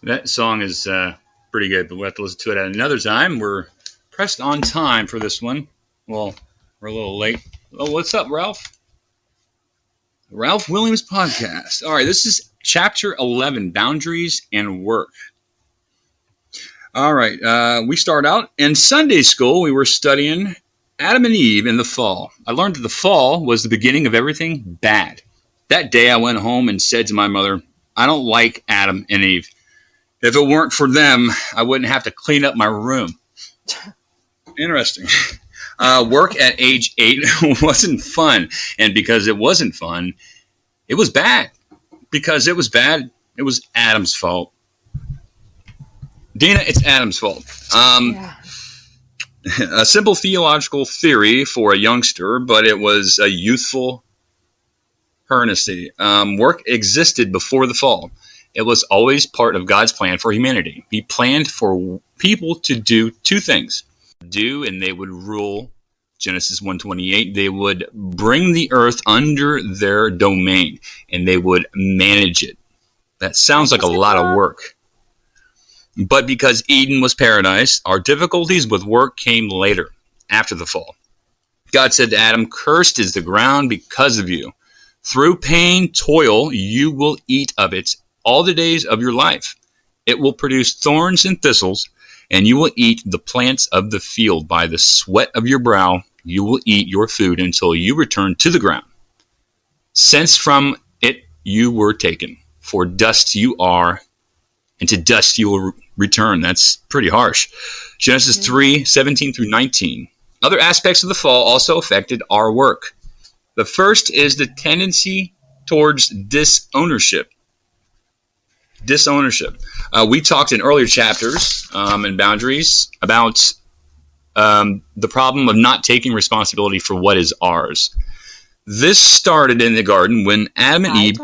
That song is pretty good, but we'll have to listen to it at another time. We're pressed on time for this one. Well, we're a little late. Oh, what's up, Ralph? Ralph Williams Podcast. All right, this is Chapter 11, Boundaries and Work. All right, we start out in Sunday school. We were studying Adam and Eve in the fall. I learned that the fall was the beginning of everything bad. That day I went home and said to my mother, I don't like Adam and Eve. If it weren't for them, I wouldn't have to clean up my room. Interesting. Work at age 8 wasn't fun. And because it wasn't fun, it was bad. Because it was bad, it was Adam's fault. Dena, it's Adam's fault. Yeah. A simple theological theory for a youngster, but it was a youthful heresy. Work existed before the fall. It was always part of God's plan for humanity. He planned for people to do two things. Do, and they would rule. Genesis 1:28. They would bring the earth under their domain, and they would manage it. That sounds like a lot of work. But because Eden was paradise, our difficulties with work came later, after the fall. God said to Adam, cursed is the ground because of you. Through pain, toil, you will eat of it all the days of your life. It will produce thorns and thistles, and you will eat the plants of the field. By the sweat of your brow, you will eat your food until you return to the ground. Since from it you were taken, for dust you are, and to dust you will return. That's pretty harsh. Genesis 3:17 through 19. Other aspects of the fall also affected our work. The first is the tendency towards disownership. We talked in earlier chapters in Boundaries about the problem of not taking responsibility for what is ours. This started in the garden when Adam and Eve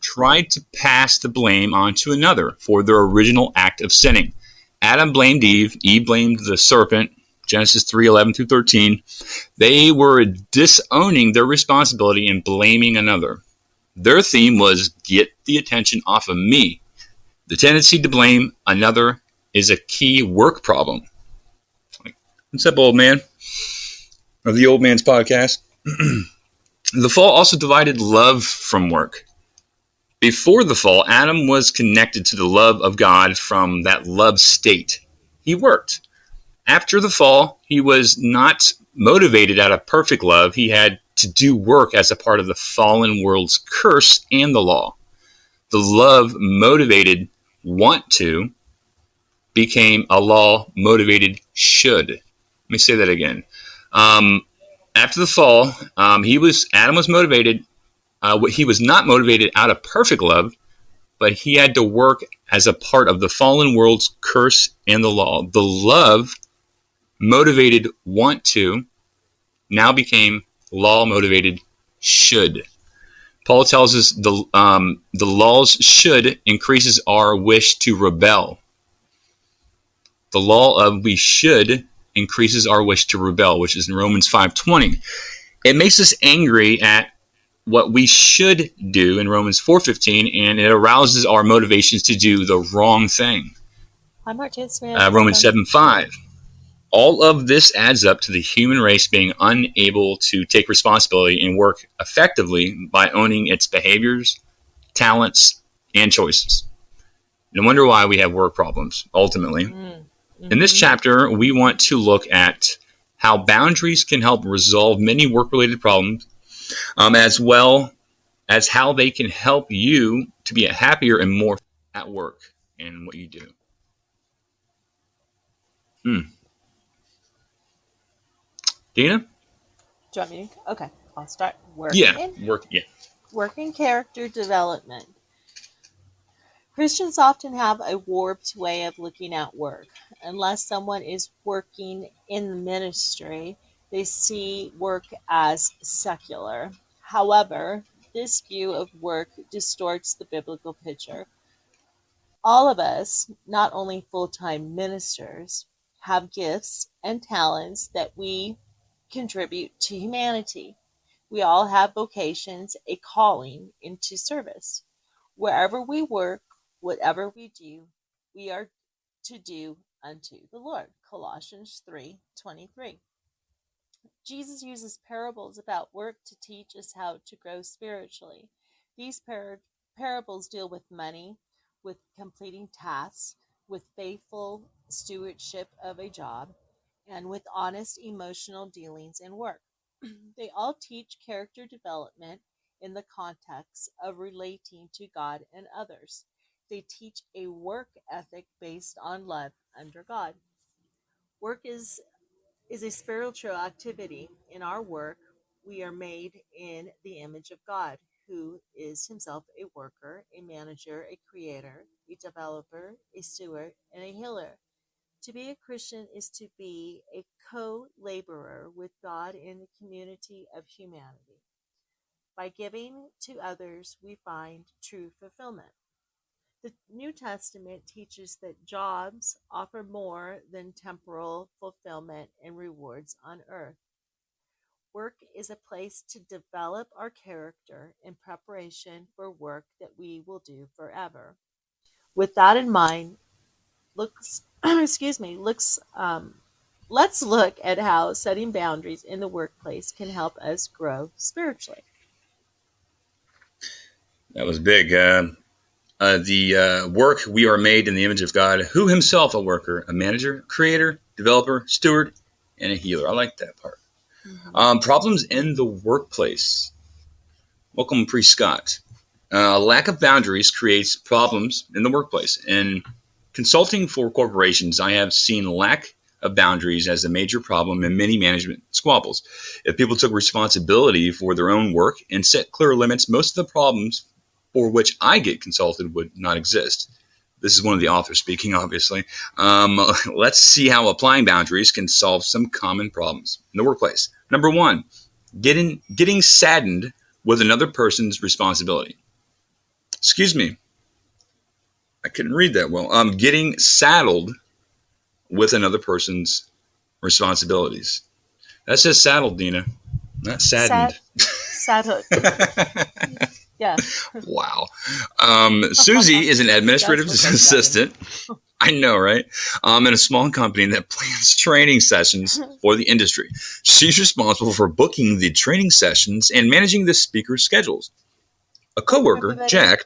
tried to pass the blame onto another for their original act of sinning. Adam blamed Eve. Eve blamed the serpent. Genesis 3:11 through 13. They were disowning their responsibility and blaming another. Their theme was, get the attention off of me. The tendency to blame another is a key work problem. What's up, old man? Of the Old Man's Podcast. The fall also divided love from work. Before the fall, Adam was connected to the love of God from that love state. He worked. After the fall, he was not motivated out of perfect love. He had to do work as a part of the fallen world's curse and the law. The love-motivated want to became a law-motivated should. Let me say that again. After the fall, Adam was motivated. He was not motivated out of perfect love, but he had to work as a part of the fallen world's curse and the law. The love-motivated want to now became law-motivated should. Paul tells us the law's should increases our wish to rebel. The law of we should increases our wish to rebel, which is in Romans 5:20. It makes us angry at what we should do in Romans 4:15, and it arouses our motivations to do the wrong thing. Romans 7:5. All of this adds up to the human race being unable to take responsibility and work effectively by owning its behaviors, talents, and choices. No wonder why we have work problems, ultimately. Mm-hmm. In this chapter, we want to look at how boundaries can help resolve many work-related problems, as well as how they can help you to be happier and more at work and what you do. Dena? Do you want me to? Okay, I'll start working. Working character development. Christians often have a warped way of looking at work. Unless someone is working in the ministry, they see work as secular. However, this view of work distorts the biblical picture. All of us, not only full-time ministers, have gifts and talents that we contribute to humanity. We all have vocations, a calling into service. Wherever we work, whatever we do, we are to do unto the Lord. Colossians 3:23. Jesus uses parables about work to teach us how to grow spiritually. These parables deal with money, with completing tasks, with faithful stewardship of a job, and with honest emotional dealings in work. They all teach character development in the context of relating to God and others. They teach a work ethic based on love under God. Work is a spiritual activity. In our work, we are made in the image of God, who is himself a worker, a manager, a creator, a developer, a steward, and a healer. To be a Christian is to be a co laborer with God in the community of humanity. By giving to others, we find true fulfillment. The New Testament teaches that jobs offer more than temporal fulfillment and rewards on earth. Work is a place to develop our character in preparation for work that we will do forever. With that in mind, looks excuse me, looks let's look at how setting boundaries in the workplace can help us grow spiritually. That was big. The work we are made in the image of God, who himself a worker, a manager, creator, developer, steward, and a healer. I like that part. Mm-hmm. Problems in the workplace. Welcome, Priest Scott. Lack of boundaries creates problems in the workplace. In consulting for corporations, I have seen lack of boundaries as a major problem in many management squabbles. If people took responsibility for their own work and set clear limits, most of the problems for which I get consulted would not exist. This is one of the authors speaking, obviously. Let's see how applying boundaries can solve some common problems in the workplace. Number one, getting saddened with another person's responsibility. Excuse me, I couldn't read that well. Getting saddled with another person's responsibilities. That says saddled, Dena, not saddened. Sadhood. Yeah. Wow. Susie is an administrative assistant. I know, right? In a small company that plans training sessions for the industry. She's responsible for booking the training sessions and managing the speaker schedules. A coworker, Jack,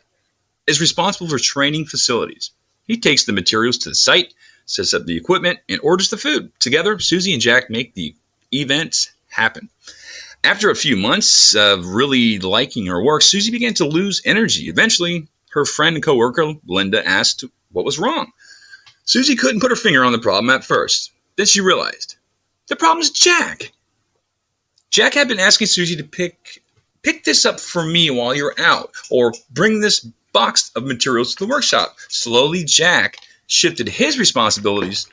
is responsible for training facilities. He takes the materials to the site, sets up the equipment, and orders the food. Together, Susie and Jack make the events happen. After a few months of really liking her work, Susie began to lose energy. Eventually, her friend and coworker, Linda, asked what was wrong. Susie couldn't put her finger on the problem at first. Then she realized, the problem is Jack. Jack had been asking Susie to pick this up for me while you're out, or bring this box of materials to the workshop. Slowly, Jack shifted his responsibilities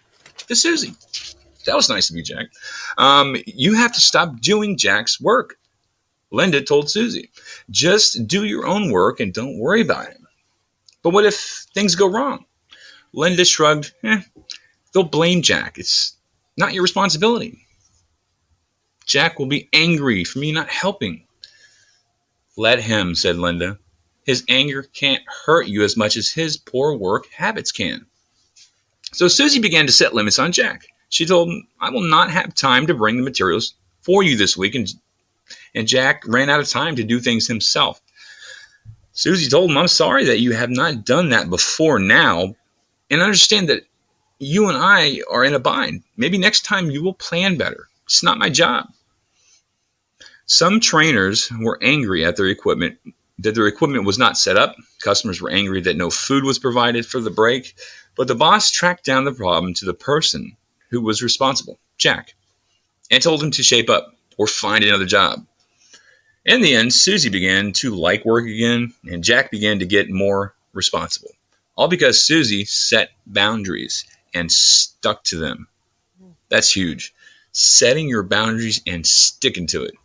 to Susie. That was nice of you, Jack. You have to stop doing Jack's work, Linda told Susie. Just do your own work and don't worry about him. But what if things go wrong? Linda shrugged. They'll blame Jack. It's not your responsibility. Jack will be angry for me not helping. Let him, said Linda. His anger can't hurt you as much as his poor work habits can. So Susie began to set limits on Jack. She told him, I will not have time to bring the materials for you this week, and Jack ran out of time to do things himself. Susie told him, I'm sorry that you have not done that before now, and understand that you and I are in a bind. Maybe next time you will plan better. It's not my job. Some trainers were angry at their equipment, that their equipment was not set up. Customers were angry that no food was provided for the break. But the boss tracked down the problem to the person who was responsible, Jack, and told him to shape up or find another job. In the end, Susie began to like work again, and Jack began to get more responsible. All because Susie set boundaries and stuck to them. That's huge. Setting your boundaries and sticking to it.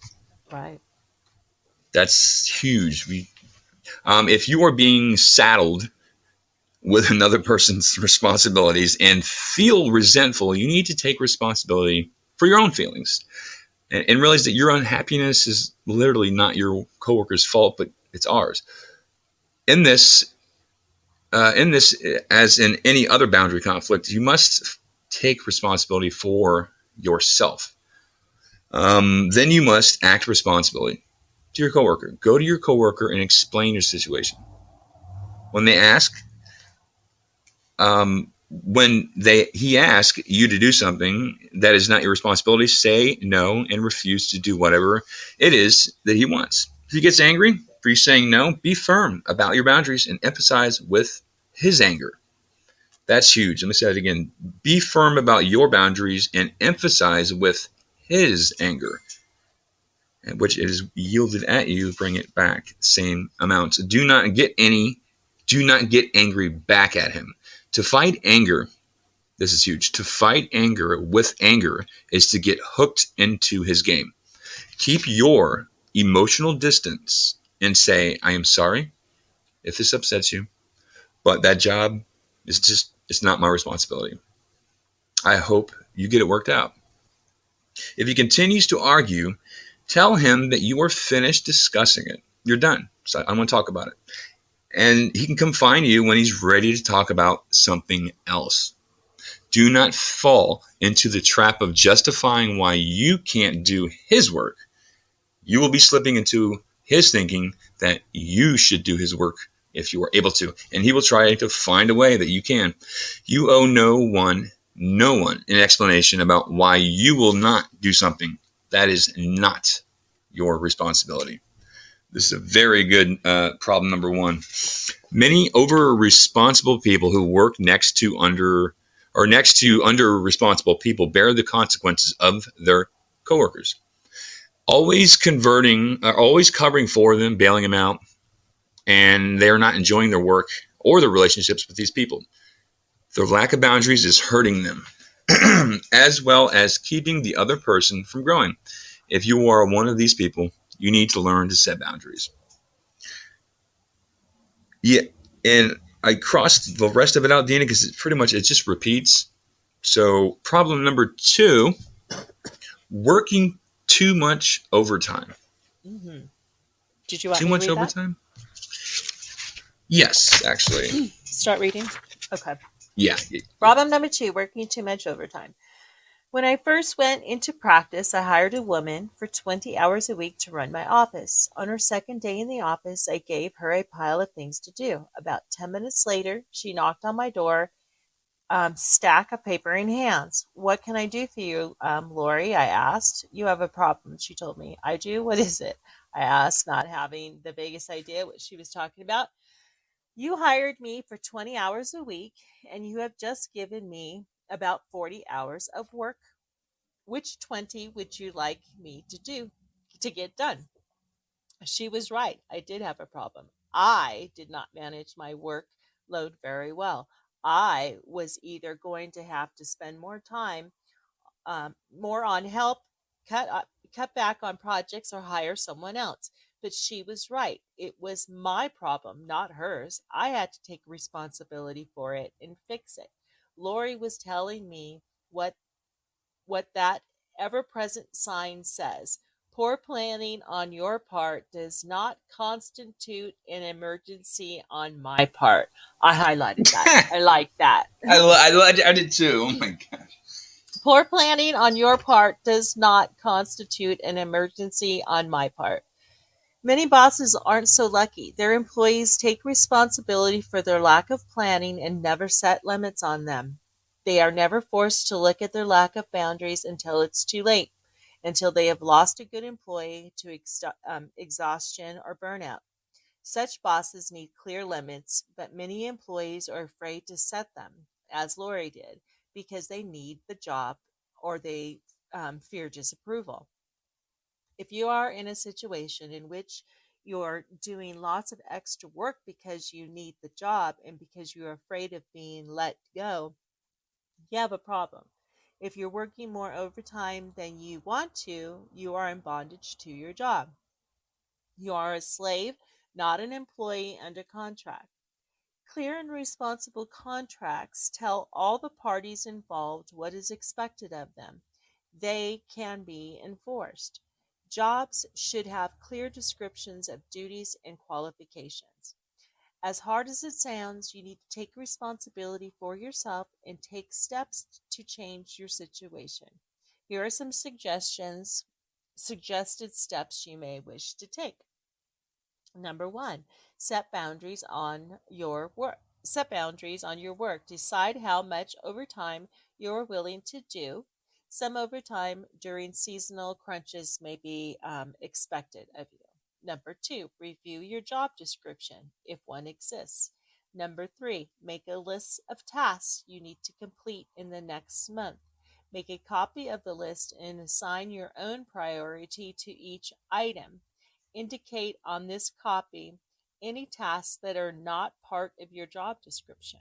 Right. That's huge. If you are being saddled with another person's responsibilities and feel resentful, you need to take responsibility for your own feelings and realize that your unhappiness is literally not your coworker's fault, but it's ours. In this, In this, as in any other boundary conflict, you must take responsibility for yourself. Then you must act responsibility to your coworker. Go to your coworker and explain your situation. When they ask, when he asks you to do something that is not your responsibility, say no and refuse to do whatever it is that he wants. If he gets angry for you saying no, be firm about your boundaries and emphasize with his anger. That's huge. Let me say that again. Be firm about your boundaries and emphasize with his anger, which is yielded at you, bring it back. Same amounts. Do not get angry back at him. To fight anger, this is huge. To fight anger with anger is to get hooked into his game. Keep your emotional distance and say, I am sorry if this upsets you, but that job it's not my responsibility. I hope you get it worked out. If he continues to argue, tell him that you are finished discussing it. You're done. So I want to talk about it. And he can come find you when he's ready to talk about something else. Do not fall into the trap of justifying why you can't do his work. You will be slipping into his thinking that you should do his work if you are able to, and he will try to find a way that you can. You owe no one an explanation about why you will not do something. That is not your responsibility. This is a very good problem number one. Many over responsible people who work next to under responsible people bear the consequences of their coworkers. Always covering for them, bailing them out, and they are not enjoying their work or their relationships with these people. Their lack of boundaries is hurting them, as well as keeping the other person from growing. If you are one of these people, you need to learn to set boundaries. Yeah, and I crossed the rest of it out, Dina, because it just repeats. So problem number two, working too much overtime. Mm-hmm. Did you want Too me to much read that? overtime? Yes, actually. Start reading? Okay. Yeah. Problem number 2, working too much overtime. When I first went into practice, I hired a woman for 20 hours a week to run my office. On her second day in the office, I gave her a pile of things to do. About 10 minutes later, she knocked on my door, stack of paper in hands. What can I do for you, Lori? I asked. You have a problem, she told me. I do? What is it? I asked, not having the vaguest idea what she was talking about. You hired me for 20 hours a week, and you have just given me about 40 hours of work. Which 20 would you like me to do to get done? She was right. I did have a problem. I did not manage my workload very well. I was either going to have to spend more time, more on help, cut back on projects, or hire someone else. But she was right. It was my problem, not hers. I had to take responsibility for it and fix it. Lori was telling me what that ever present sign says. Poor planning on your part does not constitute an emergency on my part. I highlighted that. I like that. I did too. Oh my god. Poor planning on your part does not constitute an emergency on my part. Many bosses aren't so lucky. Their employees take responsibility for their lack of planning and never set limits on them. They are never forced to look at their lack of boundaries until it's too late, until they have lost a good employee to exhaustion or burnout. Such bosses need clear limits, but many employees are afraid to set them, as Lori did, because they need the job or they fear disapproval. If you are in a situation in which you're doing lots of extra work because you need the job and because you're afraid of being let go, you have a problem. If you're working more overtime than you want to, you are in bondage to your job. You are a slave, not an employee under contract. Clear and responsible contracts tell all the parties involved what is expected of them. They can be enforced. Jobs should have clear descriptions of duties and qualifications. As hard as it sounds, you need to take responsibility for yourself and take steps to change your situation. Here are some suggested steps you may wish to take. Number one, set boundaries on your work. Set boundaries on your work. Decide how much overtime you're willing to do. Some overtime during seasonal crunches may be expected of you. Number two, review your job description if one exists. Number three, make a list of tasks you need to complete in the next month. Make a copy of the list and assign your own priority to each item. Indicate on this copy any tasks that are not part of your job description.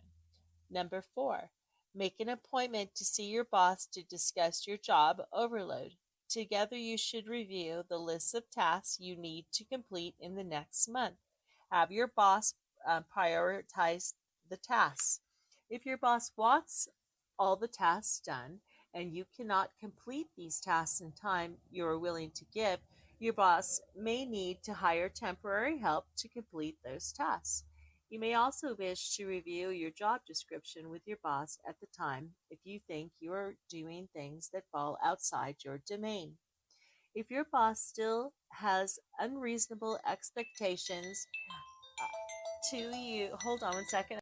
Number four, make an appointment to see your boss to discuss your job overload. Together, you should review the list of tasks you need to complete in the next month. Have your boss prioritize the tasks. If your boss wants all the tasks done and you cannot complete these tasks in time you are willing to give, your boss may need to hire temporary help to complete those tasks. You may also wish to review your job description with your boss at the time if you think you are doing things that fall outside your domain. If your boss still has unreasonable expectations to you, hold on one second.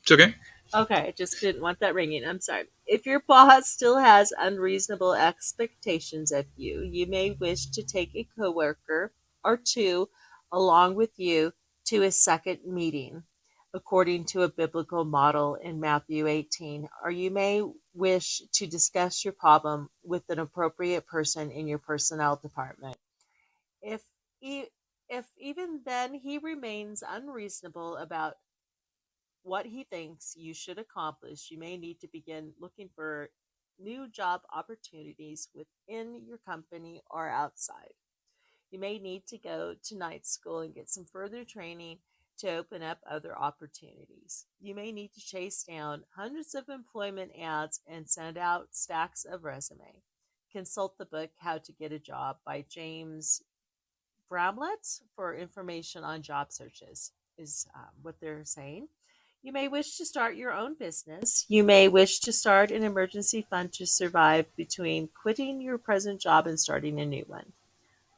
It's okay. Okay, I just didn't want that ringing. I'm sorry. If your boss still has unreasonable expectations of you, you may wish to take a coworker or two along with you to a second meeting, according to a biblical model in Matthew 18, or you may wish to discuss your problem with an appropriate person in your personnel department. If e- if even then he remains unreasonable about what he thinks you should accomplish, you may need to begin looking for new job opportunities within your company or outside. You may need to go to night school and get some further training to open up other opportunities. You may need to chase down hundreds of employment ads and send out stacks of resume. Consult the book How to Get a Job by James Bramlett for information on job searches, is what they're saying. You may wish to start your own business. You may wish to start an emergency fund to survive between quitting your present job and starting a new one.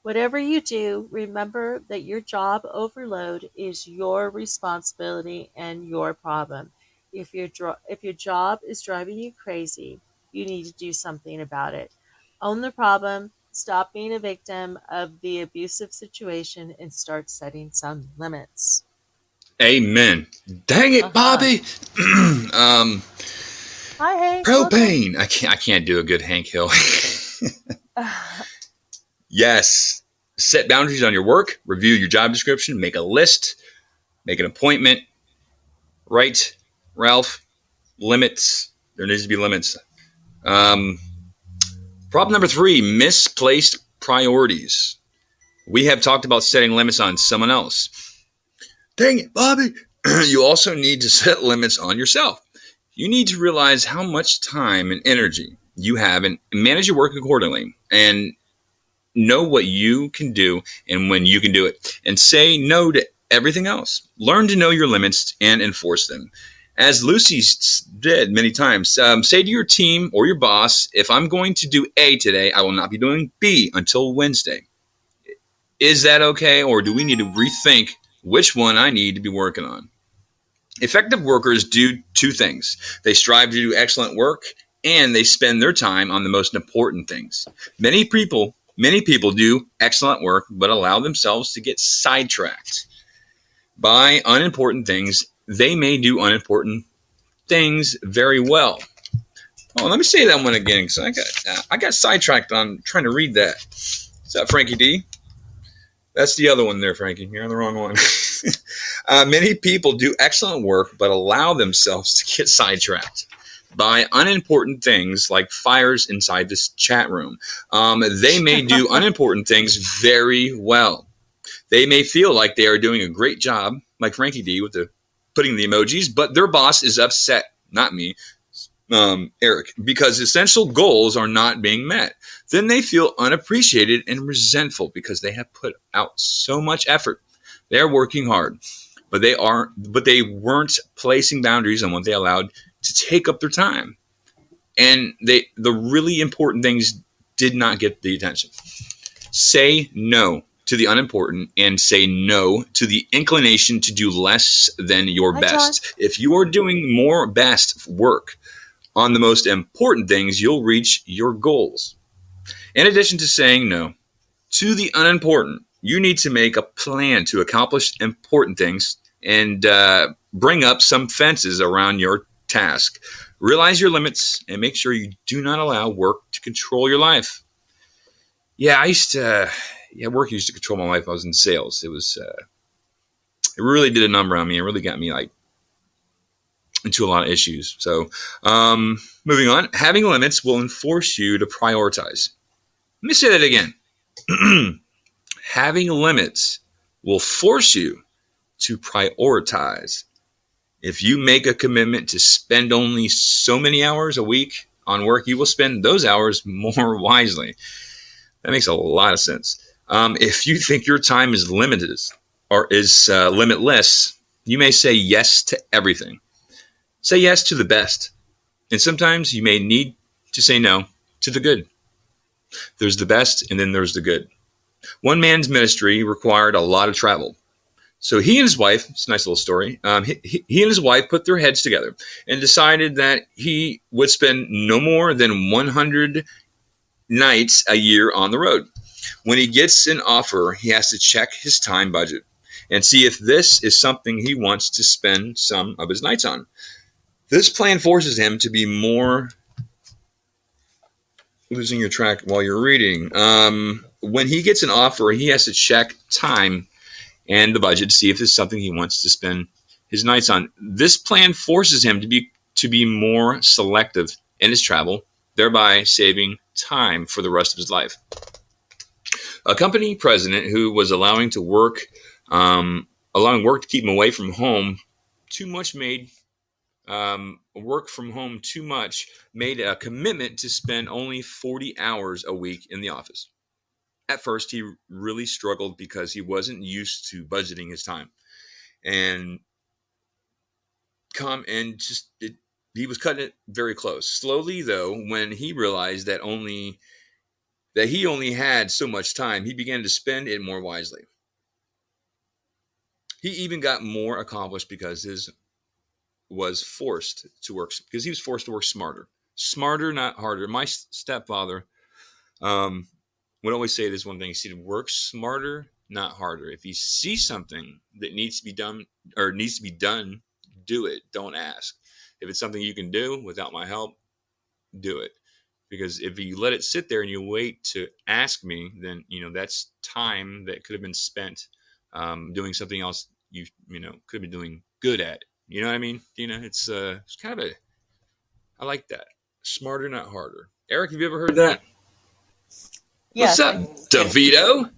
Whatever you do, remember that your job overload is your responsibility and your problem. If your job is driving you crazy, you need to do something about it. Own the problem, stop being a victim of the abusive situation, and start setting some limits. Amen. Dang it, Uh-huh. Bobby. um, Hi, Hank. Welcome. Propane. I can't do a good Hank Hill. Yes. Set boundaries on your work. Review your job description. Make a list. Make an appointment. Right, Ralph. Limits. There needs to be limits. Um, Problem number three: misplaced priorities. We have talked about setting limits on someone else. Dang it, Bobby. You also need to set limits on yourself. You need to realize how much time and energy you have and manage your work accordingly and know what you can do and when you can do it. And say no to everything else. Learn to know your limits and enforce them. As Lucy did many times, say to your team or your boss, if I'm going to do A today, I will not be doing B until Wednesday. Is that okay, or do we need to rethink which one I need to be working on? Effective workers do two things: they strive to do excellent work, and they spend their time on the most important things. Many people do excellent work, but allow themselves to get sidetracked by unimportant things. They may do unimportant things very well. Oh, let me say that one again because I got sidetracked on trying to read that. Is that Frankie D? That's the other one there, Frankie. You're on the wrong one. Many people do excellent work, but allow themselves to get sidetracked by unimportant things like fires inside this chat room. They may do unimportant things very well. They may feel like they are doing a great job, like Frankie D with the putting the emojis, but their boss is upset, not me, Eric, because essential goals are not being met. Then they feel unappreciated and resentful because they have put out so much effort. They're working hard, but they weren't placing boundaries on what they allowed to take up their time. And the really important things did not get the attention. Say no to the unimportant and say no to the inclination to do less than your Hi, John. best. If you are doing more best work on the most important things, you'll reach your goals. In addition to saying no to the unimportant, you need to make a plan to accomplish important things and bring up some fences around your task. Realize your limits and make sure you do not allow work to control your life. Yeah, work used to control my life. I was in sales. It really did a number on me. It really got me like into a lot of issues. So, moving on, having limits will enforce you to prioritize. Let me say that again. Having limits will force you to prioritize. If you make a commitment to spend only so many hours a week on work, you will spend those hours more wisely. That makes a lot of sense. If you think your time is limited or is limitless, you may say yes to everything. Say yes to the best. And sometimes you may need to say no to the good. There's the best and then there's the good. One man's ministry required a lot of travel. So he and his wife, it's a nice little story, he and his wife put their heads together and decided that he would spend no more than 100 nights a year on the road. When he gets an offer, he has to check his time budget and see if this is something he wants to spend some of his nights on. This plan forces him to be more losing your track while you're reading. When he gets an offer, he has to check time and the budget to see if it's something he wants to spend his nights on. This plan forces him to be more selective in his travel, thereby saving time for the rest of his life. A company president who was allowing work to keep him away from home too much made work from home too much made a commitment to spend only 40 hours a week in the office. At first, he really struggled because he wasn't used to budgeting his time, and he was cutting it very close. Slowly, though, when he realized that he only had so much time, he began to spend it more wisely. He even got more accomplished because he was forced to work smarter, not harder. My stepfather um, would always say this one thing. He said, "Work smarter, not harder. If you see something that needs to be done, do it. Don't ask. If it's something you can do without my help, do it. Because if you let it sit there and you wait to ask me, then that's time that could have been spent doing something else could have been doing good at. You know what I mean? It's kind of I like that. Smarter, not harder. Eric, have you ever heard that? What's Yes, up, DeVito?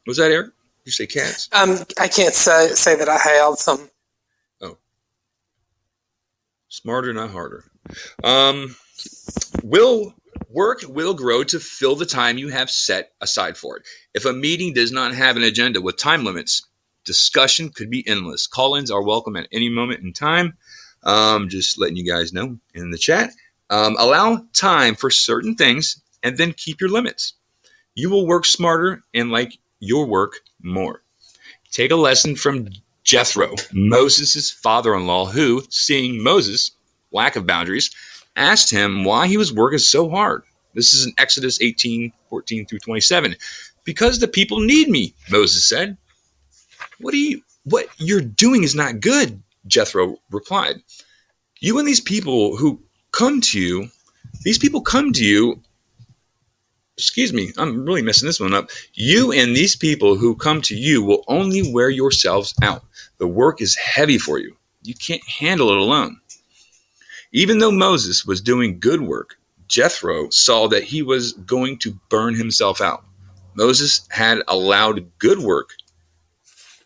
Was that Eric? You say cats? I can't say that I have some. Oh, smarter, not harder. Will grow to fill the time you have set aside for it. If a meeting does not have an agenda with time limits, discussion could be endless. Call-ins are welcome at any moment in time. Just letting you guys know in the chat. Allow time for certain things and then keep your limits. You will work smarter and like your work more. Take a lesson from Jethro, Moses' father-in-law, who, seeing Moses' lack of boundaries, asked him why he was working so hard. This is in Exodus 18:14 through 27. Because the people need me, Moses said. What you're doing is not good, Jethro replied. You and these people come to you, excuse me, I'm really messing this one up. You and these people who come to you will only wear yourselves out. The work is heavy for you. You can't handle it alone. Even though Moses was doing good work, Jethro saw that he was going to burn himself out. Moses had allowed good work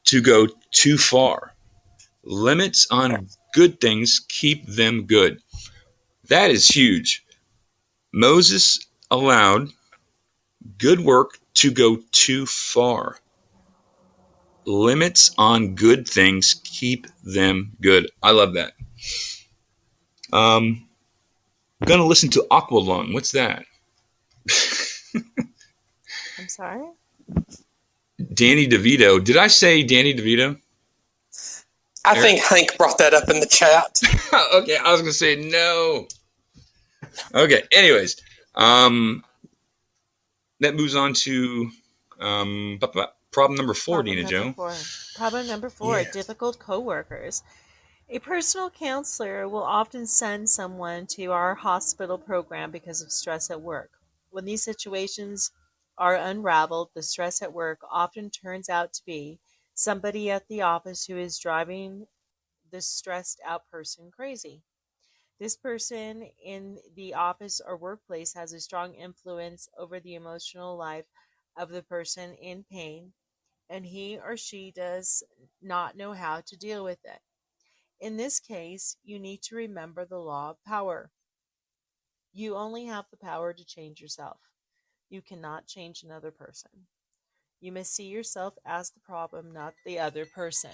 to go too far. Limits on good things keep them good. That is huge. Moses allowed good work to go too far. Limits on good things keep them good. I love that. I'm going to listen to Aqualung. What's that? I'm sorry? Danny DeVito. Did I say Danny DeVito? I think Hank brought that up in the chat. Okay, I was going to say no. Okay, anyways. That moves on to problem number 4, Problem Dina number Joe. 4. Problem number 4, difficult coworkers. A personal counselor will often send someone to our hospital program because of stress at work. When these situations are unraveled, the stress at work often turns out to be somebody at the office who is driving the stressed out person crazy. This person in the office or workplace has a strong influence over the emotional life of the person in pain, and he or she does not know how to deal with it. In this case, you need to remember the law of power. You only have the power to change yourself. You cannot change another person. You must see yourself as the problem, not the other person.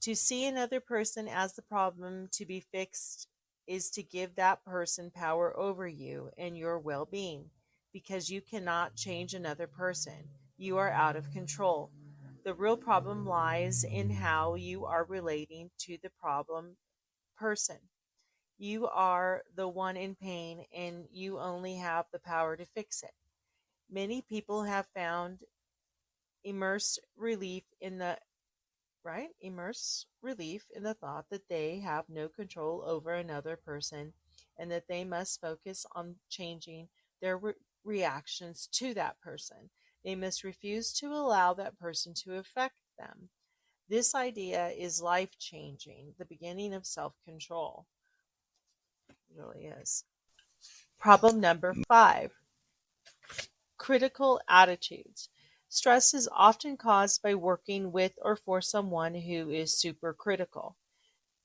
To see another person as the problem to be fixed is to give that person power over you and your well being, because you cannot change another person. You are out of control. The real problem lies in how you are relating to the problem person. You are the one in pain and you only have the power to fix it. Many people have found immense relief in the immerse relief in the thought that they have no control over another person and that they must focus on changing their reactions to that person. They must refuse to allow that person to affect them. This idea is life changing, the beginning of self control. It really is. Problem number 5, critical attitudes. Stress is often caused by working with or for someone who is super critical.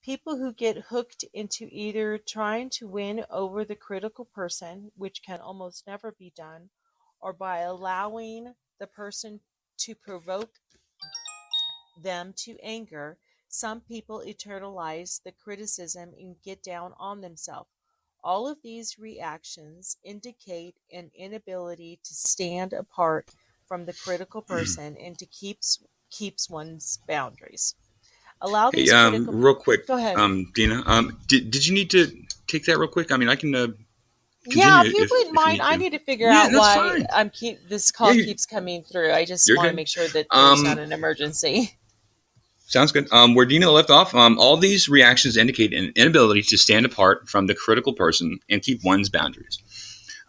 People who get hooked into either trying to win over the critical person, which can almost never be done, or by allowing the person to provoke them to anger. Some people internalize the criticism and get down on themselves. All of these reactions indicate an inability to stand apart from the critical person and to keeps one's boundaries. Allow Hey, these critical. real quick, Go ahead. Dina. Did you need to take that real quick? I mean, I can Yeah, continue if you wouldn't if you mind, need I to. need to figure Yeah, out that's why fine. this Yeah, call keeps coming through. I just you're want to good. make sure that there's not Um, an emergency. Sounds good. Where Dina left off, all these reactions indicate an inability to stand apart from the critical person and keep one's boundaries.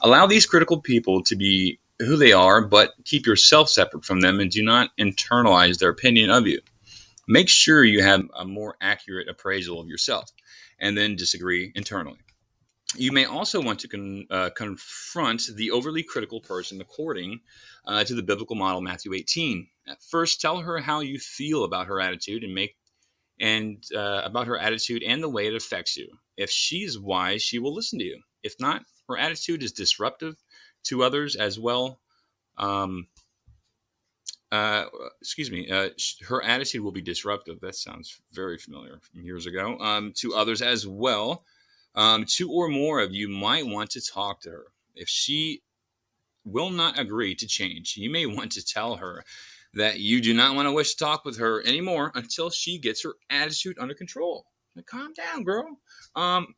Allow these critical people to be who they are, but keep yourself separate from them and do not internalize their opinion of you. Make sure you have a more accurate appraisal of yourself and then disagree internally. You may also want to confront the overly critical person according to the biblical model, Matthew 18. At first, tell her how you feel about her attitude and about her attitude and the way it affects you. If she's wise, she will listen to you. If not, her attitude is disruptive to others as well. Um, uh, excuse me. Her attitude will be disruptive. That sounds very familiar from years ago. To others as well. Two or more of you might want to talk to her. If she will not agree to change, you may want to tell her that you do not want to wish to talk with her anymore until she gets her attitude under control. Now, calm down, girl. Um,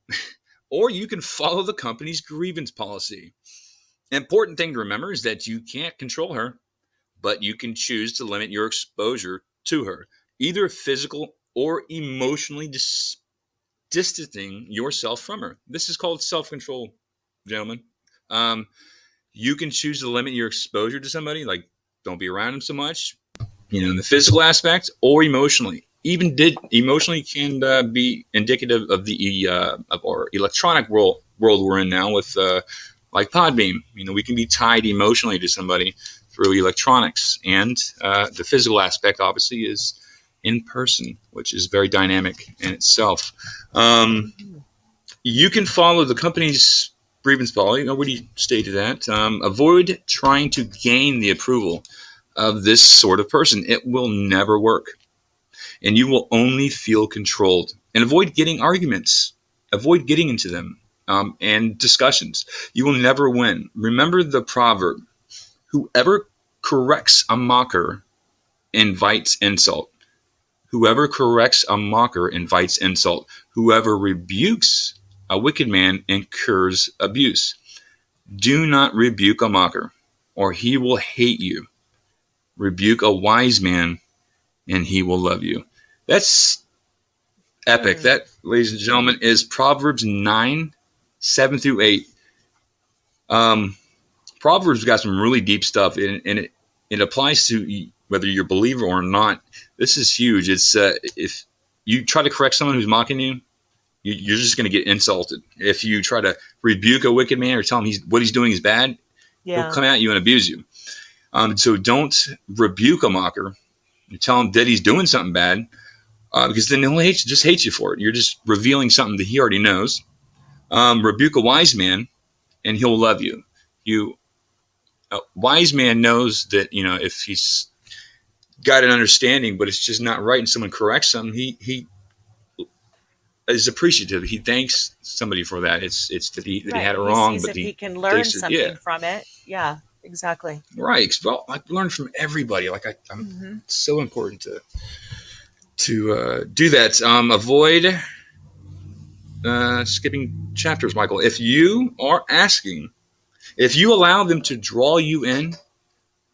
or you can follow the company's grievance policy. An important thing to remember is that you can't control her, but you can choose to limit your exposure to her, either physical or emotionally distancing yourself from her. This is called self control, gentlemen. Um, you can choose to limit your exposure to somebody, like don't be around them so much, in the physical aspect or emotionally. Even emotionally can be indicative of the of our electronic world we're in now with like Podbeam. We can be tied emotionally to somebody through electronics, and the physical aspect obviously is in person, which is very dynamic in itself. You can follow the company's grievance Paul, what do you state to that? Avoid trying to gain the approval of this sort of person. It will never work. And you will only feel controlled. And avoid getting arguments. Avoid getting into them and discussions. You will never win. Remember the proverb, whoever corrects a mocker invites insult. Whoever corrects a mocker invites insult. Whoever rebukes a wicked man incurs abuse. Do not rebuke a mocker, or he will hate you. Rebuke a wise man, and he will love you. That's epic. That, ladies and gentlemen, is Proverbs 9, 7 through 8. Proverbs got some really deep stuff, and it applies to whether you're a believer or not. This is huge. It's if you try to correct someone who's mocking you, you're just going to get insulted. If you try to rebuke a wicked man or tell him what he's doing is bad, he'll come at you and abuse you. So don't rebuke a mocker. You tell him that he's doing something bad, because then he'll just hate you for it. You're just revealing something that he already knows. Rebuke a wise man, and he'll love you. A wise man knows that, if he's got an understanding, but it's just not right, and someone corrects him, he is appreciative. He thanks somebody for that. It's that he had it wrong, sees but he can learn something from it. Yeah, exactly. Right. Well, I learn from everybody. I'm so important to do that. Avoid skipping chapters, Michael. If you allow them to draw you in,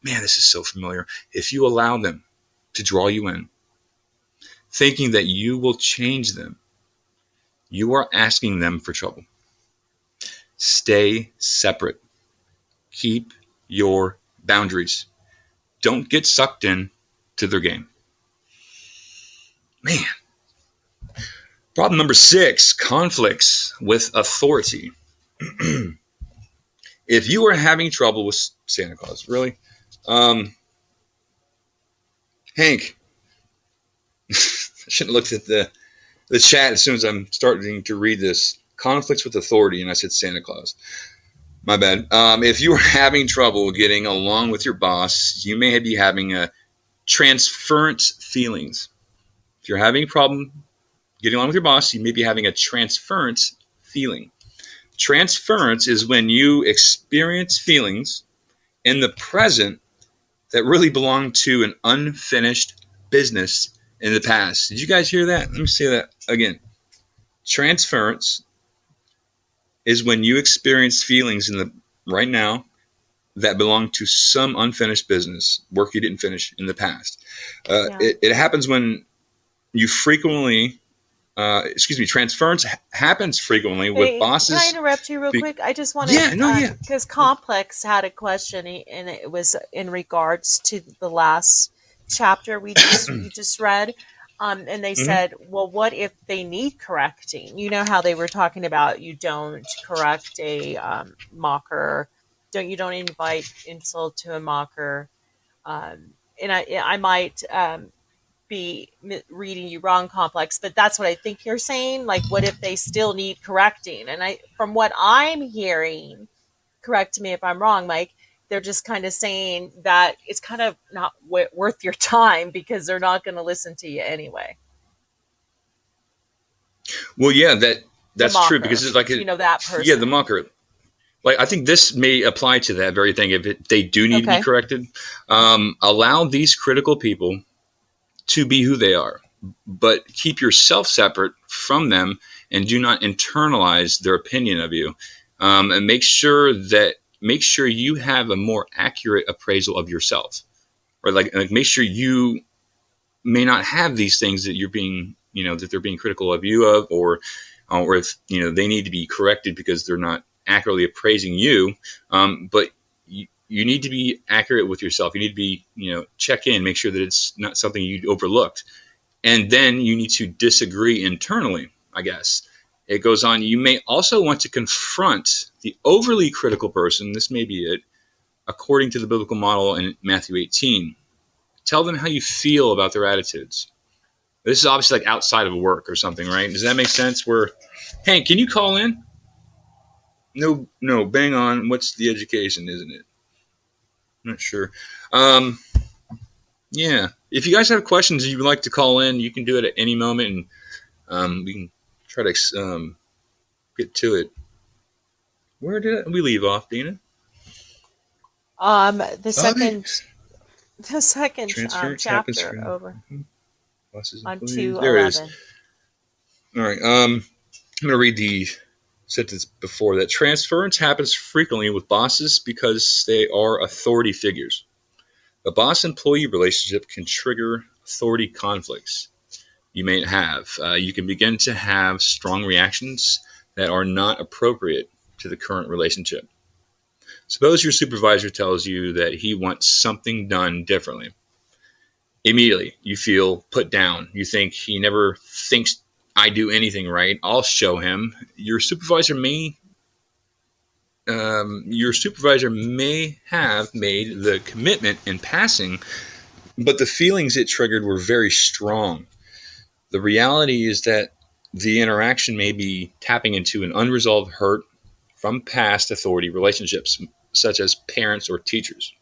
man, this is so familiar. If you allow them to draw you in, thinking that you will change them, you are asking them for trouble. Stay separate. Keep your boundaries. Don't get sucked in to their game. Man. Problem number 6, conflicts with authority. If you are having trouble with Santa Claus, really? Hank, I shouldn't have looked at the chat as soon as I'm starting to read this. Conflicts with authority, and I said Santa Claus. My bad. If you are having trouble getting along with your boss, you may be having a transference feelings. If you're having a problem getting along with your boss, you may be having a transference feeling. Transference is when you experience feelings in the present that really belong to an unfinished business in the past. Did you guys hear that? Let me say that again. Transference is when you experience feelings in the right now that belong to some unfinished business, work you didn't finish in the past. It happens when you frequently, transference happens frequently with bosses. Can I interrupt you real quick? I just want to, because Complex had a question, and it was in regards to the last chapter we just read. And they said, well, what if they need correcting? You know how they were talking about you don't correct a mocker, you don't invite insult to a mocker. And I might be reading you wrong, Complex, but that's what I think you're saying. Like, what if they still need correcting? And from what I'm hearing, correct me if I'm wrong, Mike, they're just kind of saying that it's kind of not worth your time because they're not going to listen to you anyway. Well, yeah, that's true, because it's like that person. Yeah, the mocker. Like, I think this may apply to that very thing. If they do need to be corrected, allow these critical people to be who they are, but keep yourself separate from them, and do not internalize their opinion of you. And make sure you have a more accurate appraisal of yourself, or like make sure you may not have these things that you're being, that they're being critical of you of, or if they need to be corrected because they're not accurately appraising you. But you need to be accurate with yourself. You need to be, check in, make sure that it's not something you overlooked, and then you need to disagree internally, I guess. It goes on. You may also want to confront the overly critical person. This may be it, according to the biblical model in Matthew 18. Tell them how you feel about their attitudes. This is obviously like outside of work or something, right? Does that make sense? Hank, can you call in? No, bang on. What's the education, isn't it? I'm not sure. Um, yeah. If you guys have questions and you would like to call in, you can do it at any moment, and we can try to get to it. Where did we leave off, Dena? Um, the Okay. second, the second Transference happens chapter from over bosses, on employees. There it is. 2:11. All right. I'm going to read the sentence before that. Transference happens frequently with bosses because they are authority figures. A boss-employee relationship can trigger authority conflicts you may have. You can begin to have strong reactions that are not appropriate to the current relationship. Suppose your supervisor tells you that he wants something done differently. Immediately, you feel put down. You think he never thinks I do anything right. I'll show him. Your supervisor may have made the commitment in passing, but the feelings it triggered were very strong. The reality is that the interaction may be tapping into an unresolved hurt from past authority relationships, such as parents or teachers.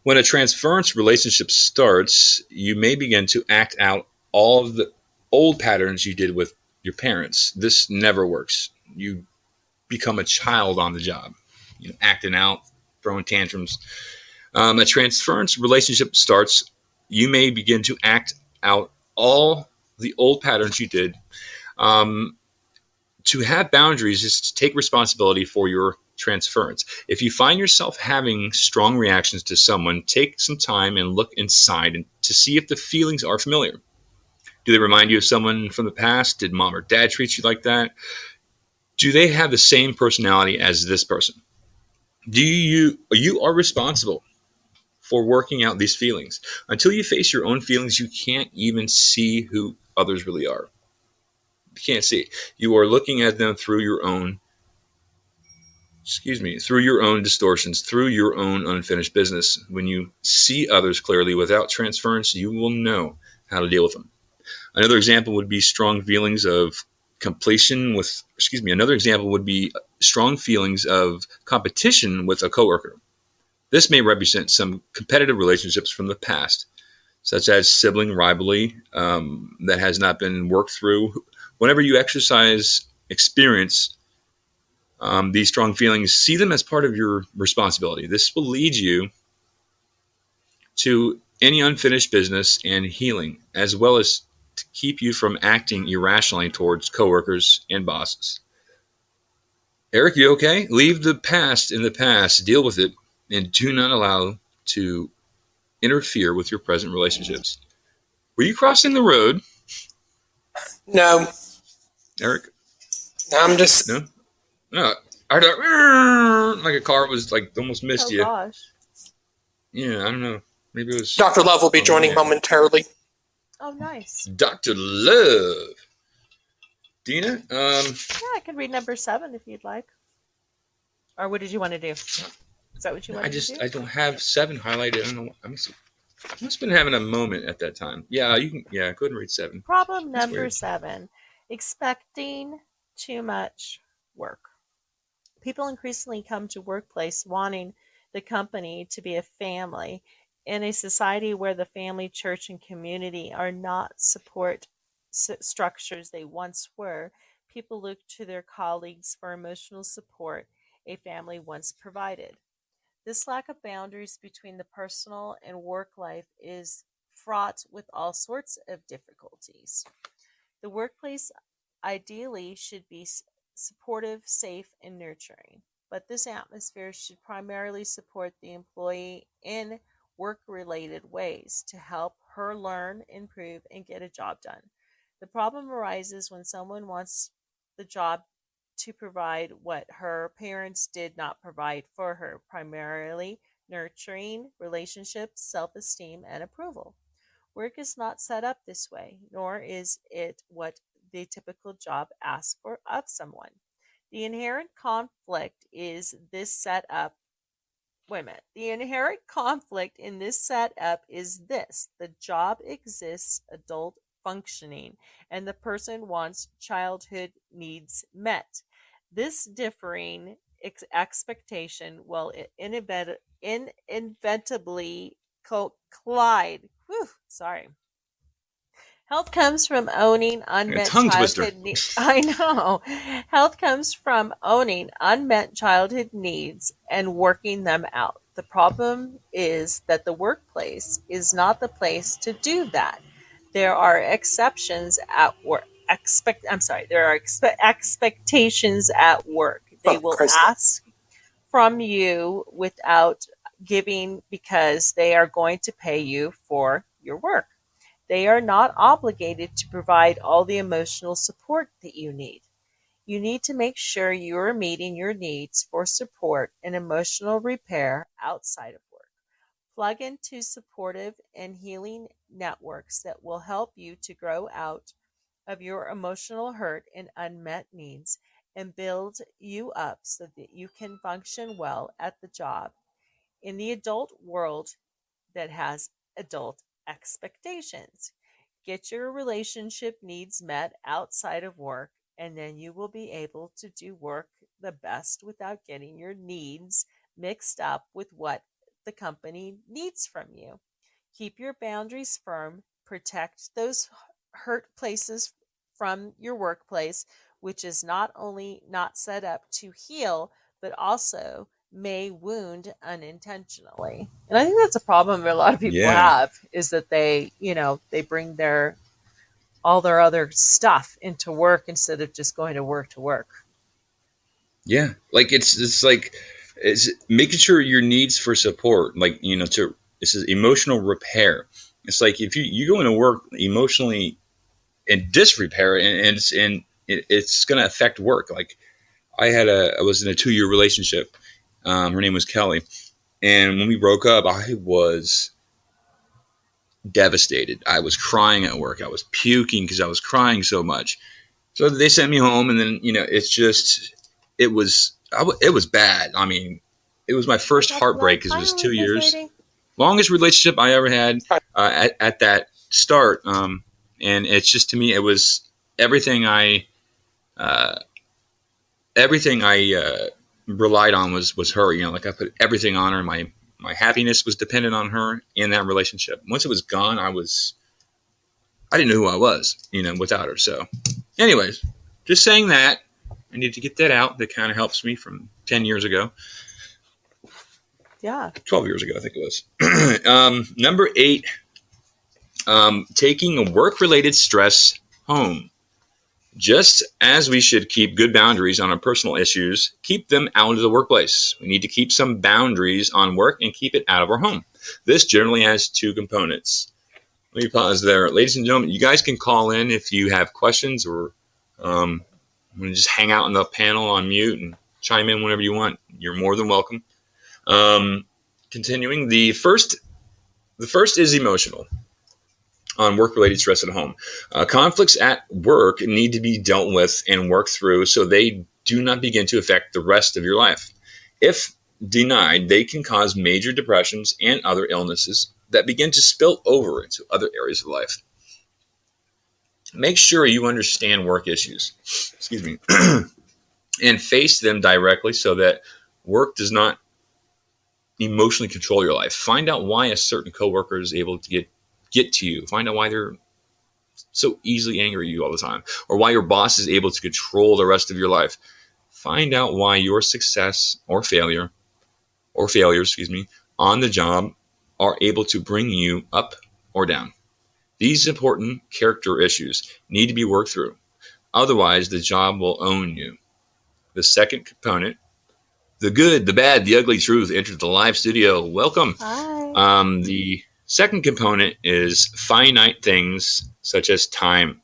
When a transference relationship starts, you may begin to act out all of the old patterns you did with your parents. This never works. You become a child on the job, acting out, throwing tantrums. A transference relationship starts, you may begin to act out all the old patterns you did. Um, to have boundaries is to take responsibility for your transference. If you find yourself having strong reactions to someone, take some time and look inside and to see if the feelings are familiar. Do they remind you of someone from the past? Did mom or dad treat you like that? Do they have the same personality as this person? You are responsible for working out these feelings. Until you face your own feelings, you can't even see who others really are. You can't see. You are looking at them through your own through your own distortions, through your own unfinished business. When you see others clearly without transference, you will know how to deal with them. Another example would be strong feelings of completion with, another example would be strong feelings of competition with a coworker. This may represent some competitive relationships from the past, such as sibling rivalry that has not been worked through. Whenever you experience these strong feelings, see them as part of your responsibility. This will lead you to any unfinished business and healing, as well as to keep you from acting irrationally towards coworkers and bosses. Eric, you okay? Leave the past in the past, deal with it, and do not allow to interfere with your present relationships. Were you crossing the road, No, Eric? I'm just. No? No. I heard like a car was like almost missed Oh you. gosh. Yeah, I don't know. Maybe it was Dr. Love will be on joining my end. momentarily. Oh, nice. Dr. Love. Dena, Yeah, I could read number 7 if you'd like. Or what did you want to do? Is that what you I wanted to just do? I don't have 7 highlighted. I don't know. I must have been having a moment at that time. Yeah, you can. Yeah, go ahead and read 7. Problem That's number weird. 7: expecting too much work. People increasingly come to workplace wanting the company to be a family. In a society where the family, church, and community are not support structures they once were, people look to their colleagues for emotional support a family once provided. This lack of boundaries between the personal and work life is fraught with all sorts of difficulties. The workplace ideally should be supportive, safe, and nurturing, but this atmosphere should primarily support the employee in work related ways to help her learn, improve, and get a job done. The problem arises when someone wants the job to provide what her parents did not provide for her, primarily nurturing relationships, self esteem, and approval. Work is not set up this way, nor is it what the typical job asks for of someone. The inherent conflict is this setup. Wait a minute. The inherent conflict in this setup is this: the job exists, adult functioning, and the person wants childhood needs met. This differing expectation will inevitably collide. Whew, sorry. Health comes from owning A unmet tongue twister. childhood needs. I know. Health comes from owning unmet childhood needs and working them out. The problem is that the workplace is not the place to do that. There are exceptions at work. There are expectations at work. They Oh, will crazy. ask from you without giving because they are going to pay you for your work. They are not obligated to provide all the emotional support that you need. You need to make sure you are meeting your needs for support and emotional repair outside of work. Plug into supportive and healing networks that will help you to grow out of your emotional hurt and unmet needs and build you up so that you can function well at the job in the adult world that has adult expectations. Get your relationship needs met outside of work, and then you will be able to do work the best without getting your needs mixed up with what the company needs from you. Keep your boundaries firm, protect those hurt places from your workplace, which is not only not set up to heal, but also may wound unintentionally. And I think that's a problem that a lot of people Yeah. have is that they bring their all their other stuff into work instead of just going to work to work. Yeah. Like it's making sure your needs for support, like, to this is emotional repair. It's like if you go into work emotionally in disrepair, and it's going to affect work. Like I was in a 2-year relationship. Her name was Kelly, and when we broke up, I was devastated. I was crying at work. I was puking because I was crying so much. So they sent me home, and then it's just it was bad. I mean, it was my I first got to be like, heartbreak because it was finally, 2 years, lady. longest relationship I ever had at that start. And it's just, to me, it was everything uh, everything I relied on was her. Like I put everything on her. My happiness was dependent on her in that relationship. Once it was gone, I didn't know who I was, without her. So, anyways, just saying that. I need to get that out. That kind of helps me from 10 years ago, Yeah. 12 years ago, I think it was. Number 8, taking work related stress home. Just as we should keep good boundaries on our personal issues, keep them out of the workplace. We need to keep some boundaries on work and keep it out of our home. This generally has 2 components. Let me pause there. Ladies and gentlemen, you guys can call in if you have questions, or just hang out in the panel on mute and chime in whenever you want. You're more than welcome. Um, Continuing, the first is emotional, on work-related stress at home. Conflicts at work need to be dealt with and worked through so they do not begin to affect the rest of your life. If denied, they can cause major depressions and other illnesses that begin to spill over into other areas of life. Make sure you understand work issues, excuse me, and face them directly so that work does not emotionally control your life. Find out why a certain coworker is able to get to you. Find out why they're so easily angry at you all the time, or why your boss is able to control the rest of your life. Find out why your success or failures, on the job are able to bring you up or down. These important character issues need to be worked through. Otherwise, the job will own you. The second component, the good, the bad, the ugly truth, entered the live studio. Welcome. Hi. The second component is finite things such as time,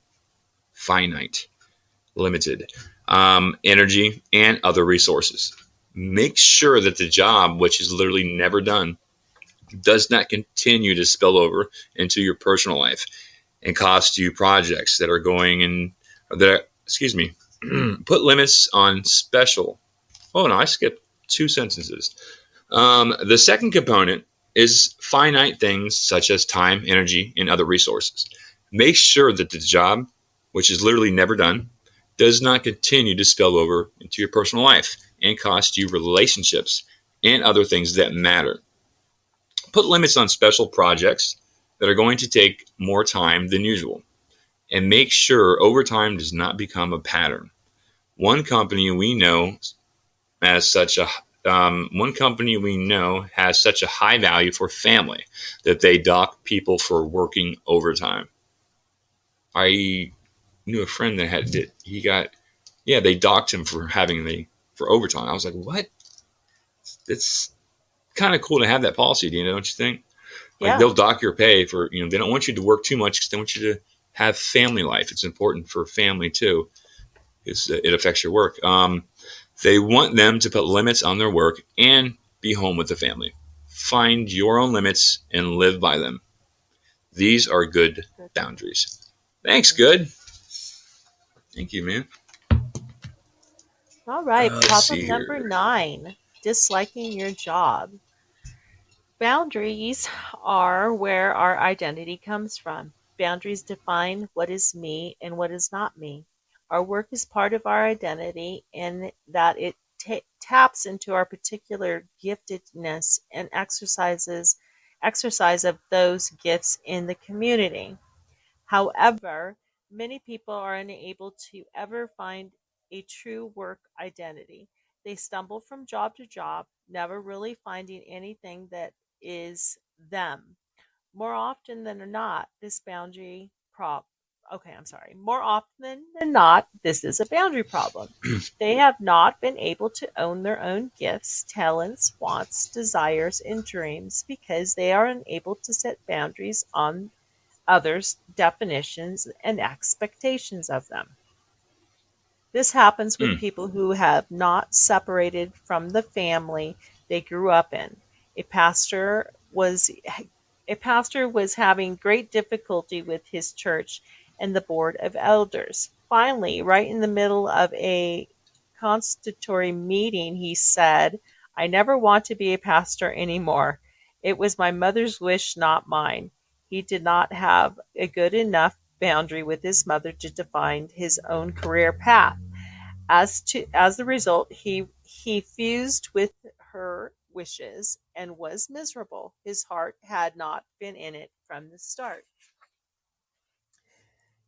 finite, limited, energy, and other resources. Make sure that the job, which is literally never done, does not continue to spill over into your personal life and cost you projects that are going in that. Excuse me. Put limits on special. Oh no, I skipped 2 sentences. The second component is finite things such as time, energy, and other resources. Make sure that the job, which is literally never done, does not continue to spill over into your personal life and cost you relationships and other things that matter. Put limits on special projects that are going to take more time than usual, and make sure overtime does not become a pattern. One company we know as such a one company we know has such a high value for family that they dock people for working overtime. I knew a friend that had he got they docked him for having for overtime. I was like, what? It's kind of cool to have that policy, Dina, don't you think? Like Yeah. they'll dock your pay for they don't want you to work too much because they want you to have family life. It's important for family too. It affects your work. They want them to put limits on their work and be home with the family. Find your own limits and live by them. These are good Good. boundaries. Thanks, good. Thank you, man. All right. Let's see Problem number here. 9, disliking your job. Boundaries are where our identity comes from. Boundaries define what is me and what is not me. Our work is part of our identity in that it taps into our particular giftedness and exercise of those gifts in the community. However, many people are unable to ever find a true work identity. They stumble from job to job, never really finding anything that is them. More often than not, this boundary prop okay, I'm sorry. More often than not, this is a boundary problem. They have not been able to own their own gifts, talents, wants, desires, and dreams because they are unable to set boundaries on others' definitions and expectations of them. This happens with Mm, people who have not separated from the family they grew up in. A pastor was a pastor was having great difficulty with his church and the board of elders. Finally, right in the middle of a constitutory meeting, he said, "I never want to be a pastor anymore. It was my mother's wish, not mine." He did not have a good enough boundary with his mother to define his own career path. As the result, he fused with her wishes and was miserable. His heart had not been in it from the start.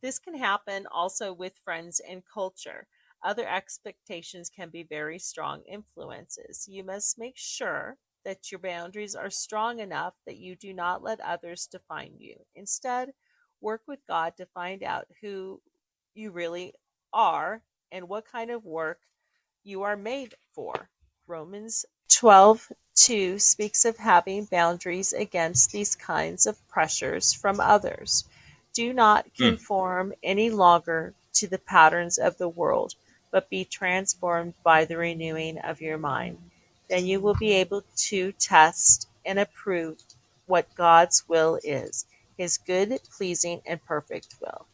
This can happen also with friends and culture. Other expectations can be very strong influences. You must make sure that your boundaries are strong enough that you do not let others define you. Instead, work with God to find out who you really are and what kind of work you are made for. Romans 12:2 speaks of having boundaries against these kinds of pressures from others. Do not mm. conform any longer to the patterns of the world, but be transformed by the renewing of your mind. Then you will be able to test and approve what God's will is, his good, pleasing, and perfect will.